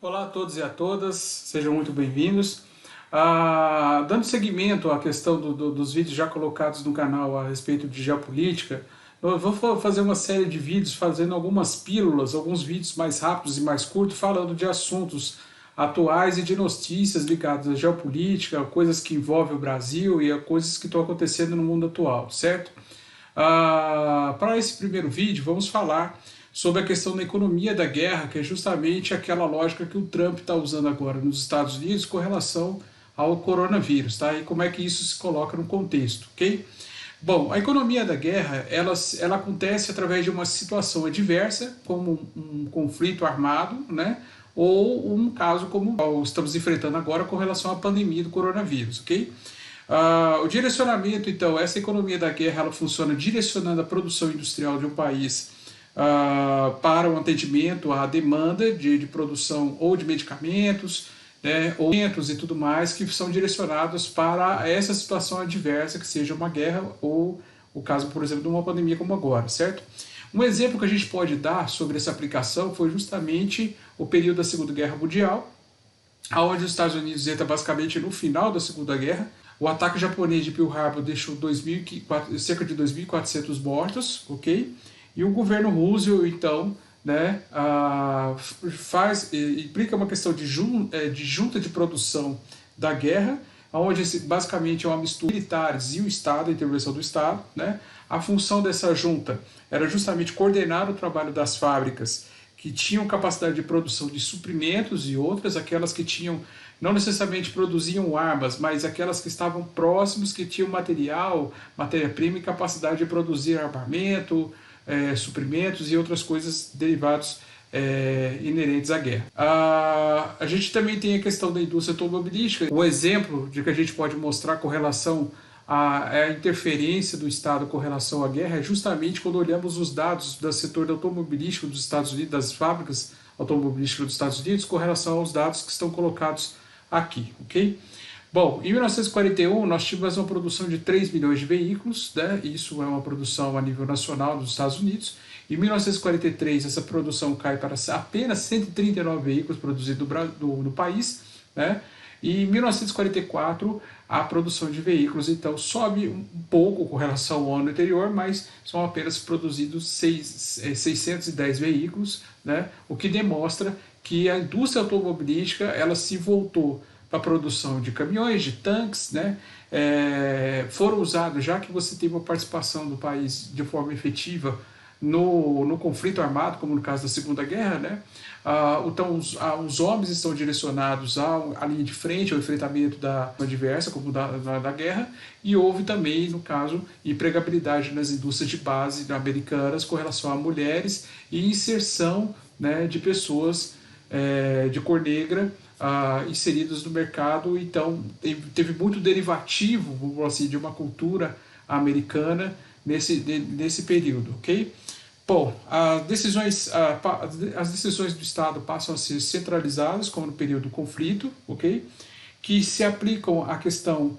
Olá a todos e a todas, sejam muito bem-vindos. Dando seguimento à questão dos vídeos já colocados no canal a respeito de geopolítica, eu vou fazer uma série de vídeos fazendo algumas pílulas, alguns vídeos mais rápidos e mais curtos, falando de assuntos atuais e de notícias ligadas à geopolítica, coisas que envolvem o Brasil e a coisas que estão acontecendo no mundo atual, certo? Para esse primeiro vídeo, vamos falar sobre a questão da economia da guerra, que é justamente aquela lógica que o Trump está usando agora nos Estados Unidos com relação ao coronavírus, tá? E como é que isso se coloca no contexto, ok? Bom, a economia da guerra, ela acontece através de uma situação adversa, como um conflito armado, né? Ou um caso como estamos enfrentando agora com relação à pandemia do coronavírus, ok? O direcionamento, então, essa economia da guerra, ela funciona direcionando a produção industrial de um país para o atendimento à demanda de produção ou de medicamentos, né, ou e tudo mais que são direcionados para essa situação adversa, que seja uma guerra ou o caso, por exemplo, de uma pandemia como agora, certo? Um exemplo que a gente pode dar sobre essa aplicação foi justamente o período da Segunda Guerra Mundial, onde os Estados Unidos entra basicamente no final da Segunda Guerra. O ataque japonês de Pearl Harbor deixou cerca de 2.400 mortos, ok? E o governo Roosevelt, então, né, implica uma questão de junta de produção da guerra, onde basicamente é uma mistura militares e o Estado, a intervenção do Estado, né? A função dessa junta era justamente coordenar o trabalho das fábricas que tinham capacidade de produção de suprimentos e outras, aquelas que tinham, não necessariamente produziam armas, mas aquelas que estavam próximos, que tinham material, matéria-prima e capacidade de produzir armamento, suprimentos e outras coisas derivados inerentes à guerra. A gente também tem a questão da indústria automobilística. O exemplo de que a gente pode mostrar com relação à interferência do Estado com relação à guerra é justamente quando olhamos os dados do setor automobilístico dos Estados Unidos, das fábricas automobilísticas dos Estados Unidos, com relação aos dados que estão colocados aqui, ok? Bom, em 1941 nós tivemos uma produção de 3 milhões de veículos, né? Isso é uma produção a nível nacional dos Estados Unidos. Em 1943 essa produção cai para apenas 139 veículos produzidos no país, né? E em 1944 a produção de veículos então sobe um pouco com relação ao ano anterior, mas são apenas produzidos 610 veículos, né? O que demonstra que a indústria automobilística ela se voltou para a produção de caminhões, de tanques, né? Foram usados, já que você teve uma participação do país de forma efetiva no conflito armado, como no caso da Segunda Guerra, né? Então os homens estão direcionados à linha de frente, ao enfrentamento da adversa, como da guerra, e houve também, no caso, empregabilidade nas indústrias de base americanas com relação a mulheres e inserção, né, de pessoas de cor negra inseridas no mercado. Então teve muito derivativo, vamos assim, de uma cultura americana nesse período, ok? Bom, as decisões do Estado passam a ser centralizadas, como no período do conflito, ok? Que se aplicam à questão,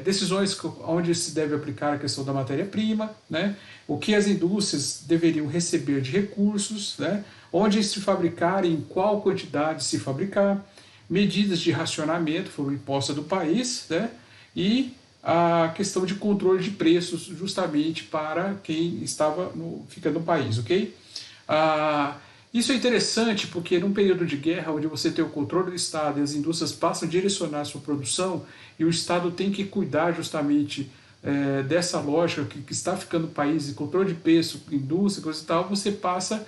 decisões onde se deve aplicar a questão da matéria-prima, né? O que as indústrias deveriam receber de recursos, né? Onde se fabricar e em qual quantidade se fabricar, medidas de racionamento foram impostas do país, né? E a questão de controle de preços justamente para quem estava ficando no país, ok? Isso é interessante porque num período de guerra, onde você tem o controle do Estado e as indústrias passam a direcionar a sua produção e o Estado tem que cuidar justamente dessa lógica que está ficando no país, de controle de preço, indústria, coisa e tal, você passa,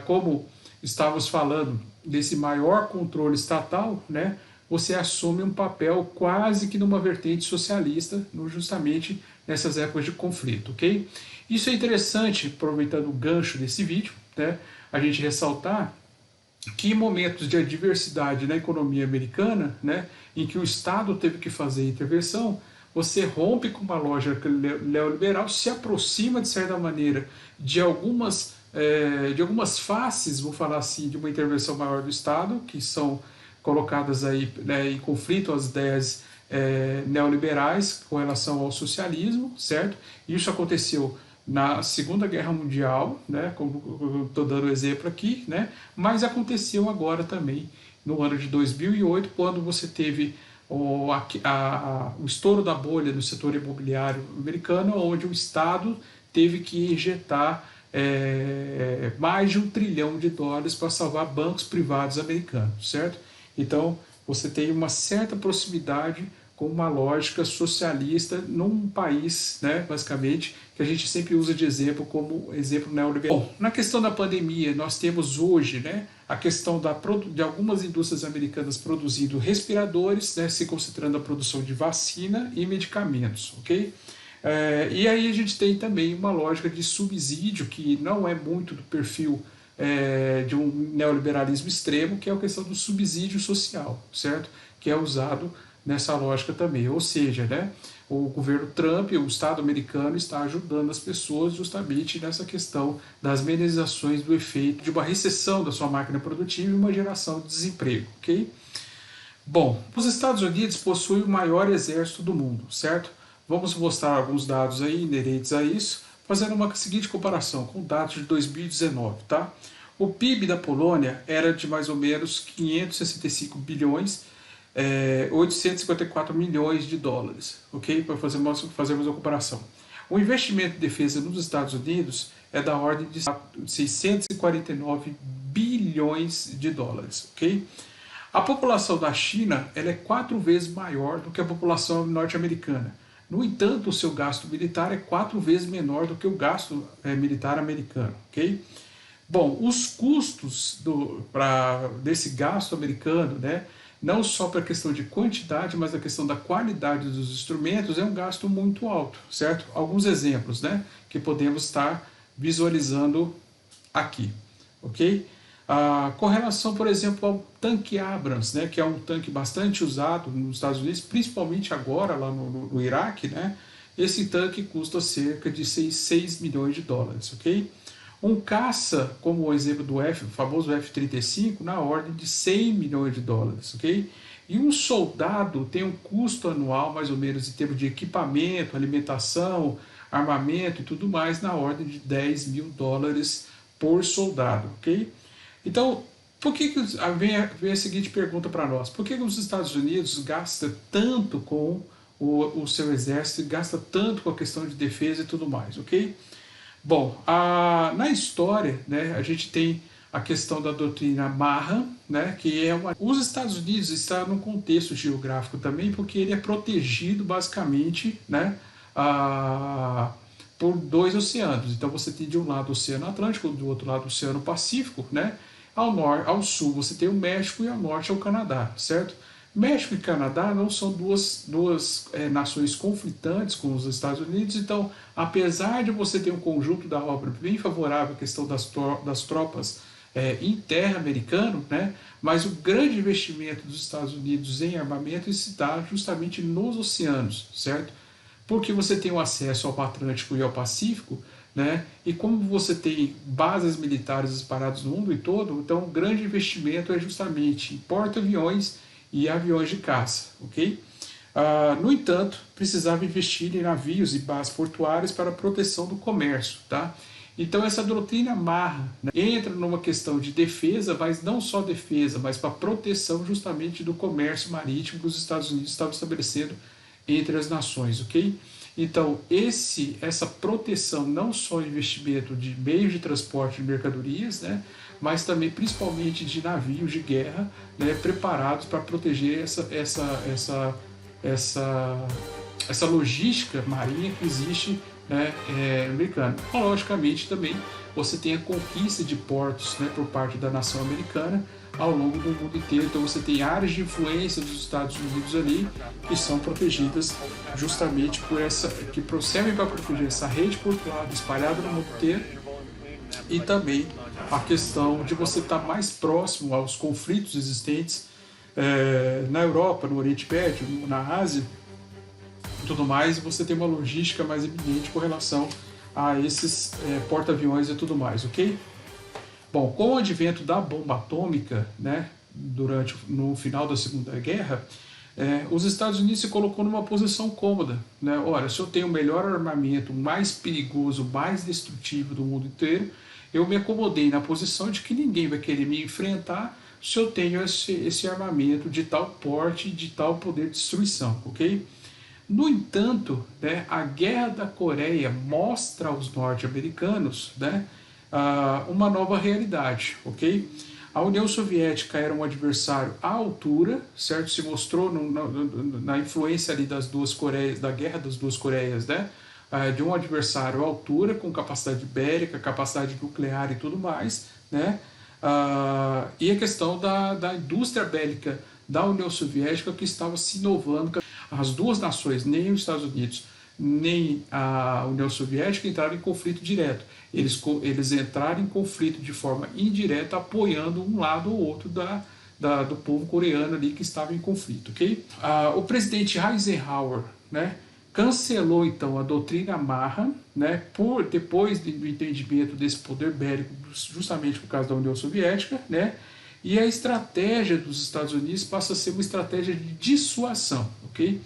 como estávamos falando, desse maior controle estatal, né? Você assume um papel quase que numa vertente socialista, justamente nessas épocas de conflito, ok? Isso é interessante, aproveitando o gancho desse vídeo, né, a gente ressaltar que em momentos de adversidade na economia americana, né, em que o Estado teve que fazer intervenção, você rompe com uma lógica neoliberal, se aproxima, de certa maneira, de algumas faces, vou falar assim, de uma intervenção maior do Estado, que são colocadas aí, né, em conflito às ideias neoliberais com relação ao socialismo, certo? Isso aconteceu na Segunda Guerra Mundial, né, como eu estou dando exemplo aqui, né, mas aconteceu agora também, no ano de 2008, quando você teve o estouro da bolha no setor imobiliário americano, onde o Estado teve que injetar mais de US$ 1 trilhão para salvar bancos privados americanos, certo? Então, você tem uma certa proximidade com uma lógica socialista num país, né, basicamente, que a gente sempre usa de exemplo como exemplo neoliberal. Bom, na questão da pandemia, nós temos hoje, né, a questão de algumas indústrias americanas produzindo respiradores, né, se concentrando na produção de vacina e medicamentos, ok? E aí a gente tem também uma lógica de subsídio que não é muito do perfil de um neoliberalismo extremo, que é a questão do subsídio social, certo? Que é usado nessa lógica também. Ou seja, né, o governo Trump, o Estado americano, está ajudando as pessoas justamente nessa questão das minimizações do efeito de uma recessão da sua máquina produtiva e uma geração de desemprego, ok? Bom, os Estados Unidos possuem o maior exército do mundo, certo? Vamos mostrar alguns dados aí inerentes a isso, fazendo uma seguinte comparação com dados de 2019, tá? O PIB da Polônia era de mais ou menos 565 bilhões, 854 milhões de dólares, ok? Para fazermos uma comparação. O investimento em defesa nos Estados Unidos é da ordem de 649 bilhões de dólares, ok? A população da China ela é 4 vezes maior do que a população norte-americana. No entanto, o seu gasto militar é 4 vezes menor do que o gasto militar americano, ok? Bom, os custos desse gasto americano, né, não só para a questão de quantidade, mas a questão da qualidade dos instrumentos, é um gasto muito alto, certo? Alguns exemplos, né, que podemos estar visualizando aqui, ok? Com relação, por exemplo, ao tanque Abrams, né, que é um tanque bastante usado nos Estados Unidos, principalmente agora lá no Iraque, né, esse tanque custa cerca de 6 milhões de dólares, ok? Um caça, como o exemplo do famoso F-35, na ordem de 100 milhões de dólares, ok? E um soldado tem um custo anual, mais ou menos, em termos de equipamento, alimentação, armamento e tudo mais, na ordem de 10 mil dólares por soldado, ok? Então, por que vem a seguinte pergunta para nós? Por que os Estados Unidos gastam tanto com o seu exército, gasta tanto com a questão de defesa e tudo mais, ok? Bom, na história, né, a gente tem a questão da doutrina Marra, né, que é Os Estados Unidos está num contexto geográfico também, porque ele é protegido basicamente, né, por 2 oceanos. Então você tem de um lado o Oceano Atlântico, do outro lado o Oceano Pacífico, né? Ao sul você tem o México e ao norte é o Canadá, certo? México e Canadá não são duas nações conflitantes com os Estados Unidos, então, apesar de você ter um conjunto da obra bem favorável à questão das tropas em terra americano, né, mas o grande investimento dos Estados Unidos em armamento está justamente nos oceanos, certo? Porque você tem o acesso ao Atlântico e ao Pacífico, né? E como você tem bases militares espalhadas no mundo todo, então o grande investimento é justamente em porta-aviões e aviões de caça, ok? No entanto, precisava investir em navios e bases portuárias para a proteção do comércio, tá? Então essa doutrina Marra, né, entra numa questão de defesa, mas não só defesa, mas para proteção justamente do comércio marítimo que os Estados Unidos estavam estabelecendo entre as nações, ok? Então, essa proteção, não só investimento de meios de transporte de mercadorias, né, mas também principalmente de navios de guerra, né, preparados para proteger essa logística marinha que existe, né, americana. Logicamente também você tem a conquista de portos, né, por parte da nação americana ao longo do mundo inteiro. Então você tem áreas de influência dos Estados Unidos ali que são protegidas justamente que servem para proteger essa rede portuária espalhada no mundo inteiro, e também a questão de você estar mais próximo aos conflitos existentes na Europa, no Oriente Médio, na Ásia e tudo mais, e você tem uma logística mais evidente com relação a esses porta-aviões e tudo mais, ok? Bom, com o advento da bomba atômica, né, no final da Segunda Guerra, os Estados Unidos se colocou numa posição cômoda, né? Ora, se eu tenho o melhor armamento, mais perigoso, mais destrutivo do mundo inteiro, eu me acomodei na posição de que ninguém vai querer me enfrentar se eu tenho esse armamento de tal porte, de tal poder de destruição, ok? No entanto, né, a Guerra da Coreia mostra aos norte-americanos, né, uma nova realidade, ok? A União Soviética era um adversário à altura, certo? Se mostrou na influência ali das duas Coreias, da Guerra das Duas Coreias, né? De um adversário à altura, com capacidade bélica, capacidade nuclear e tudo mais, né? E a questão da indústria bélica da União Soviética, que estava se inovando. As duas nações, nem os Estados Unidos nem a União Soviética, entraram em conflito direto. Eles entraram em conflito de forma indireta, apoiando um lado ou outro do povo coreano ali que estava em conflito, ok? O presidente Eisenhower, né, cancelou então a doutrina Marra, né, depois do entendimento desse poder bélico, justamente por causa da União Soviética, né, e a estratégia dos Estados Unidos passa a ser uma estratégia de dissuasão, ok?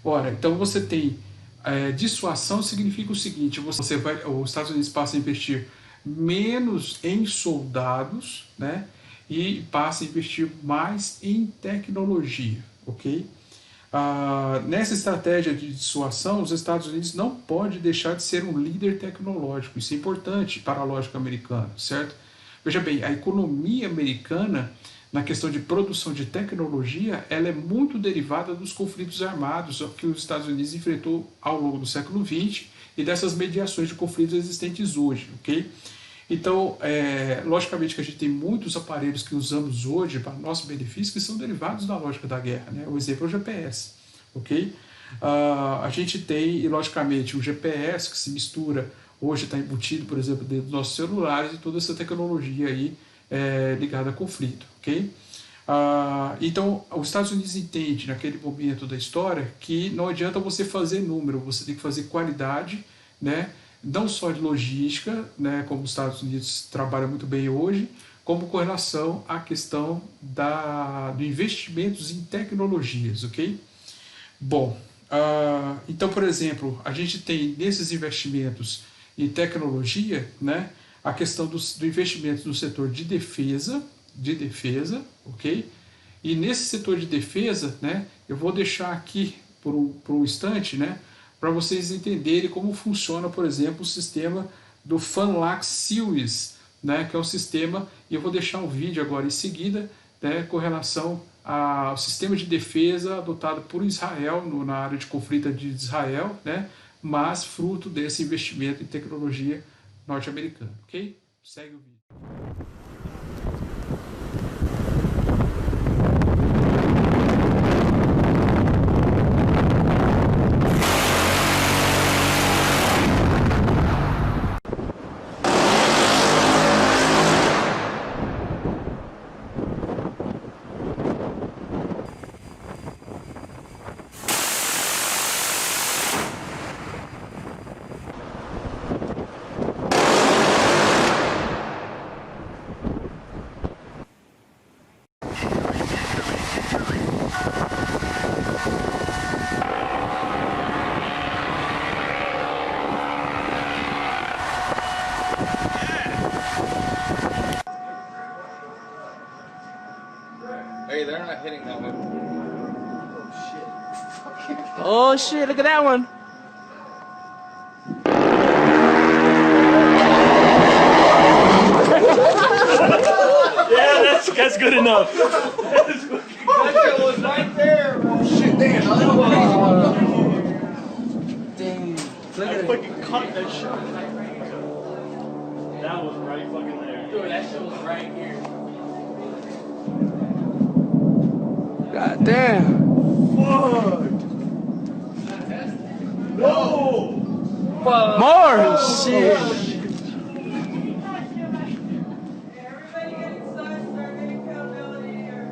Ora, então você tem dissuasão significa o seguinte: os Estados Unidos passa a investir menos em soldados, né, e passa a investir mais em tecnologia, ok? Nessa estratégia de dissuasão, os Estados Unidos não pode deixar de ser um líder tecnológico. Isso é importante para a lógica americana, certo? Veja bem, a economia americana, na questão de produção de tecnologia, ela é muito derivada dos conflitos armados que os Estados Unidos enfrentou ao longo do século XX e dessas mediações de conflitos existentes hoje, ok? Então, logicamente que a gente tem muitos aparelhos que usamos hoje para nosso benefício que são derivados da lógica da guerra, né? O exemplo é o GPS, ok? A gente tem, e logicamente, o GPS que se mistura, hoje está embutido, por exemplo, dentro dos nossos celulares e toda essa tecnologia aí ligada a conflito, ok? Então, os Estados Unidos entende naquele momento da história que não adianta você fazer número, você tem que fazer qualidade, né? Não só de logística, né, como os Estados Unidos trabalham muito bem hoje, como com relação à questão de investimentos em tecnologias, ok? Bom, então, por exemplo, a gente tem nesses investimentos em tecnologia, né, a questão do investimento no setor de defesa, ok? E nesse setor de defesa, né, eu vou deixar aqui por um instante, né, para vocês entenderem como funciona, por exemplo, o sistema do FANLAX Series, né, que é um sistema, e eu vou deixar um vídeo agora em seguida, né, com relação ao sistema de defesa adotado por Israel, na área de conflito de Israel, né, mas fruto desse investimento em tecnologia norte-americana, ok? Segue o vídeo. Hey, they're not hitting that one. Oh shit, look at that one. Yeah, that's good enough. That was right there. Oh shit, damn. Dang. I fucking caught that shit. That was right fucking there. Dude, that shit was right here. God damn. Fuck. No. More shit. Everybody get inside, start getting accountability here.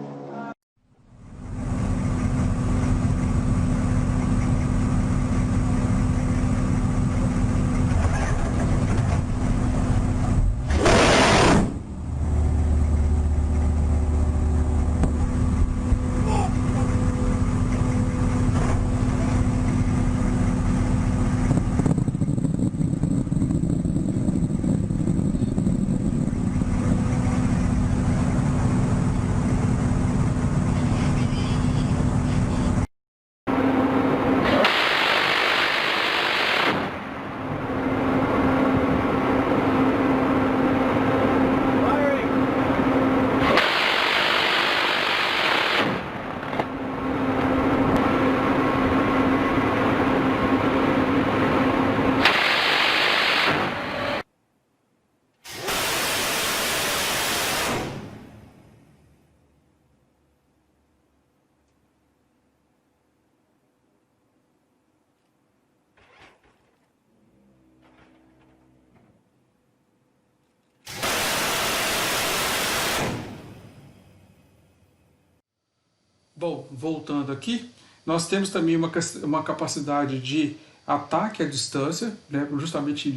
Bom, voltando aqui, nós temos também uma capacidade de ataque à distância, né? Justamente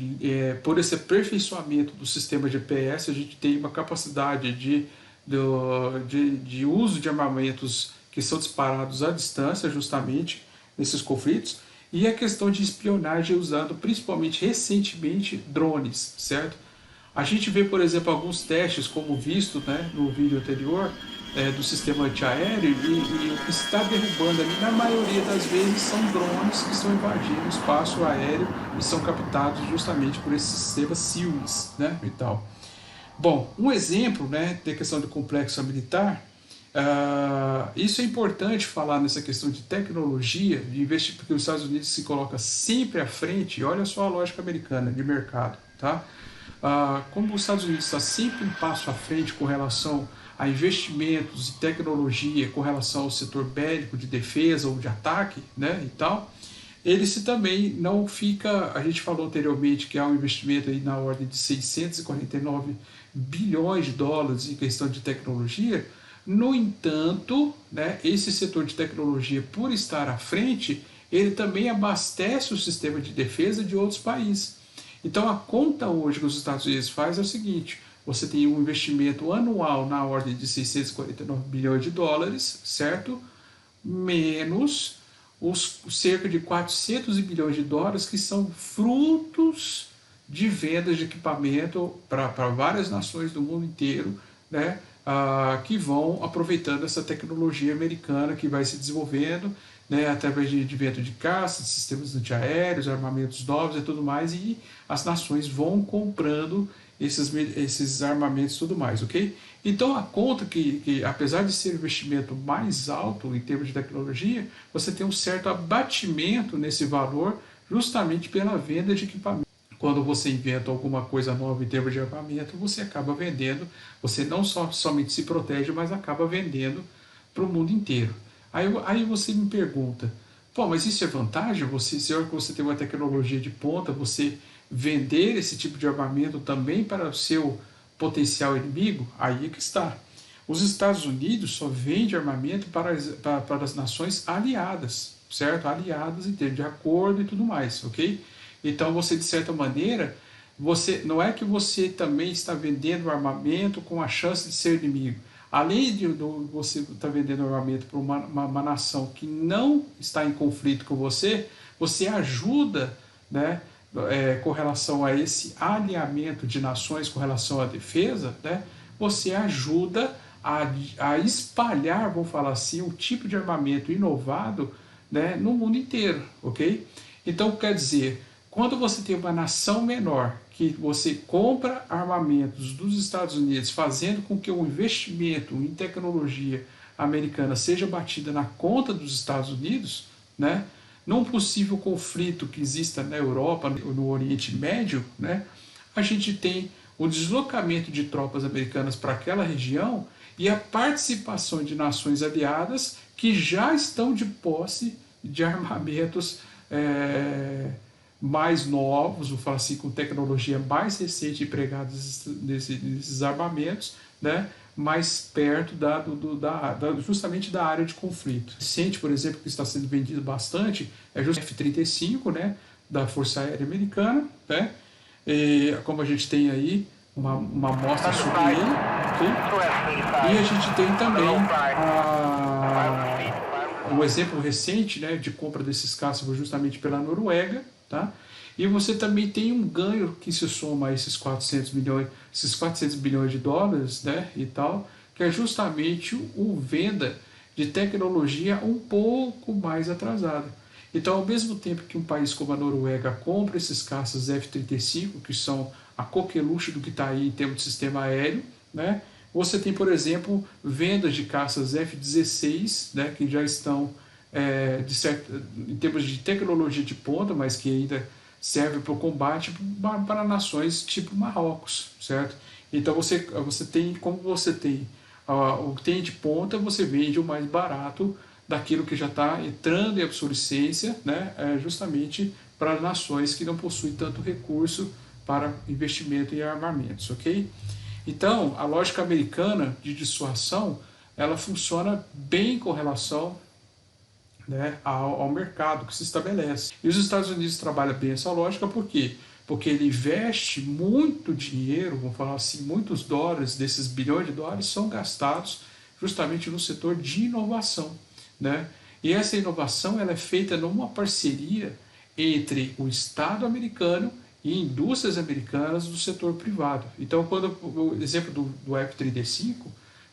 por esse aperfeiçoamento do sistema GPS, a gente tem uma capacidade de uso de armamentos que são disparados à distância, justamente nesses conflitos, e a questão de espionagem usando principalmente recentemente drones, certo? A gente vê, por exemplo, alguns testes, como visto, né, no vídeo anterior, do sistema antiaéreo, e o que está derrubando ali, na maioria das vezes, são drones que estão invadindo o espaço aéreo e são captados justamente por esse sistema SEALS, né, e tal. Bom, um exemplo, né, da questão do complexo militar, isso é importante falar nessa questão de tecnologia, de investir, porque os Estados Unidos se coloca sempre à frente, e olha só a lógica americana de mercado, tá? Como os Estados Unidos está sempre um passo à frente com relação a investimentos e tecnologia, com relação ao setor bélico de defesa ou de ataque, né, e tal, ele se também não fica, a gente falou anteriormente que há um investimento aí na ordem de 649 bilhões de dólares em questão de tecnologia. No entanto, né, esse setor de tecnologia, por estar à frente, ele também abastece o sistema de defesa de outros países. Então a conta hoje que os Estados Unidos faz é o seguinte: você tem um investimento anual na ordem de 649 bilhões de dólares, certo? Menos os cerca de 400 bilhões de dólares que são frutos de vendas de equipamento para várias nações do mundo inteiro, né? Que vão aproveitando essa tecnologia americana que vai se desenvolvendo, né, através de vento de caça, de sistemas antiaéreos, armamentos novos e tudo mais, e as nações vão comprando esses armamentos e tudo mais, ok? Então a conta que apesar de ser um investimento mais alto em termos de tecnologia, você tem um certo abatimento nesse valor justamente pela venda de equipamento. Quando você inventa alguma coisa nova em termos de armamento, você acaba vendendo, você não somente se protege, mas acaba vendendo para o mundo inteiro. Aí você me pergunta, pô, mas isso é vantagem? Se você tem uma tecnologia de ponta, você vender esse tipo de armamento também para o seu potencial inimigo? Aí é que está. Os Estados Unidos só vende armamento para as nações aliadas, certo? Aliadas em termos de acordo e tudo mais, ok? Então você, de certa maneira, não é que você também está vendendo armamento com a chance de ser inimigo. Além de você estar vendendo armamento para uma nação que não está em conflito com você, você ajuda, né, com relação a esse alinhamento de nações com relação à defesa, né, você ajuda a espalhar, vamos falar assim, um tipo de armamento inovado, né, no mundo inteiro, ok? Então, quer dizer, quando você tem uma nação menor, que você compra armamentos dos Estados Unidos, fazendo com que o investimento em tecnologia americana seja batida na conta dos Estados Unidos, né, num possível conflito que exista na Europa, no Oriente Médio, né, a gente tem o deslocamento de tropas americanas para aquela região e a participação de nações aliadas que já estão de posse de armamentos mais novos, vou falar assim, com tecnologia mais recente empregada nesses armamentos, né, mais perto justamente da área de conflito. Recente, por exemplo, que está sendo vendido bastante é justamente o F-35, né, da Força Aérea Americana, né, e, como a gente tem aí uma amostra sobre ele, okay? E a gente tem também um exemplo recente, né, de compra desses caças justamente pela Noruega, tá? E você também tem um ganho que se soma a esses 400 bilhões de dólares, né, e tal, que é justamente o venda de tecnologia um pouco mais atrasada. Então, ao mesmo tempo que um país como a Noruega compra esses caças F-35, que são a coqueluche do que está aí em termos de sistema aéreo, né, você tem, por exemplo, vendas de caças F-16, né, que já estão em termos de tecnologia de ponta, mas que ainda serve para o combate para nações tipo Marrocos, certo? Então você tem, como você tem o que tem de ponta, você vende o mais barato daquilo que já está entrando em obsolescência, né, justamente para nações que não possuem tanto recurso para investimento em armamentos, ok? Então, a lógica americana de dissuasão ela funciona bem com relação, né, ao mercado que se estabelece. E os Estados Unidos trabalham bem essa lógica, por quê? Porque ele investe muito dinheiro, vamos falar assim, muitos dólares, desses bilhões de dólares, são gastados justamente no setor de inovação, né? E essa inovação ela é feita numa parceria entre o Estado americano e indústrias americanas do setor privado. Então, quando o exemplo do F-35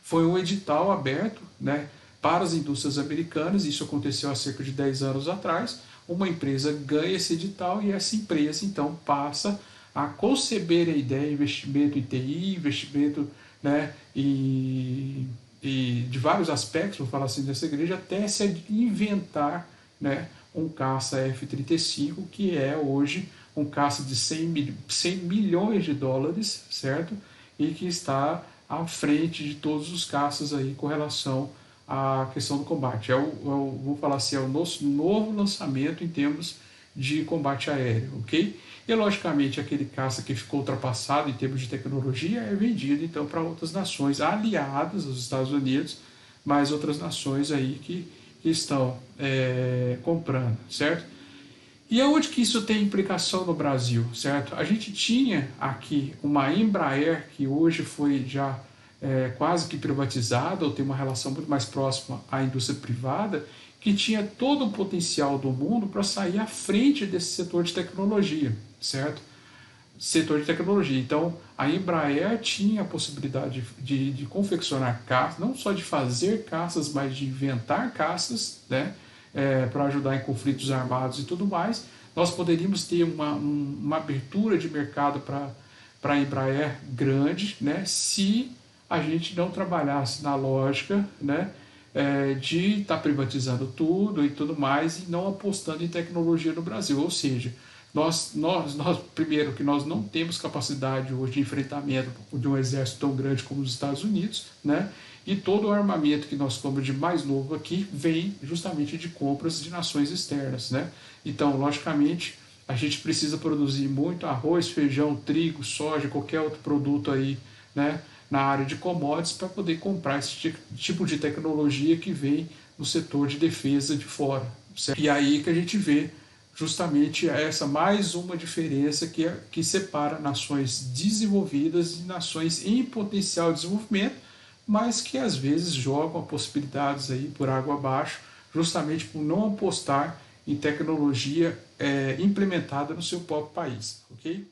foi um edital aberto, né, para as indústrias americanas, isso aconteceu há cerca de 10 anos atrás, uma empresa ganha esse edital e essa empresa então passa a conceber a ideia, investimento em TI, investimento, né, e de vários aspectos, vou falar assim, dessa igreja, até se inventar, né, um caça F-35, que é hoje um caça de 100 milhões de dólares, certo? E que está à frente de todos os caças aí com relação à questão do combate. Vou falar assim, é o nosso novo lançamento em termos de combate aéreo, ok? E logicamente aquele caça que ficou ultrapassado em termos de tecnologia é vendido então para outras nações aliadas aos Estados Unidos, mas outras nações aí que estão comprando, certo? E aonde que isso tem implicação no Brasil, certo? A gente tinha aqui uma Embraer que hoje foi já quase que privatizada, ou tem uma relação muito mais próxima à indústria privada, que tinha todo o potencial do mundo para sair à frente desse setor de tecnologia, certo? Setor de tecnologia. Então, a Embraer tinha a possibilidade de confeccionar caças, não só de fazer caças, mas de inventar caças, né? Para ajudar em conflitos armados e tudo mais. Nós poderíamos ter uma abertura de mercado para a Embraer grande, né? Se a gente não trabalhasse na lógica, né, de estar privatizando tudo e tudo mais e não apostando em tecnologia no Brasil. Ou seja, nós primeiro que nós não temos capacidade hoje de enfrentamento de um exército tão grande como os Estados Unidos, né? E todo o armamento que nós compramos de mais novo aqui vem justamente de compras de nações externas, né? Então, logicamente, a gente precisa produzir muito arroz, feijão, trigo, soja, qualquer outro produto aí, né, na área de commodities para poder comprar esse tipo de tecnologia que vem no setor de defesa de fora, certo? E aí que a gente vê justamente essa mais uma diferença que separa nações desenvolvidas de nações em potencial de desenvolvimento, mas que às vezes jogam possibilidades aí por água abaixo, justamente por não apostar em tecnologia implementada no seu próprio país, ok?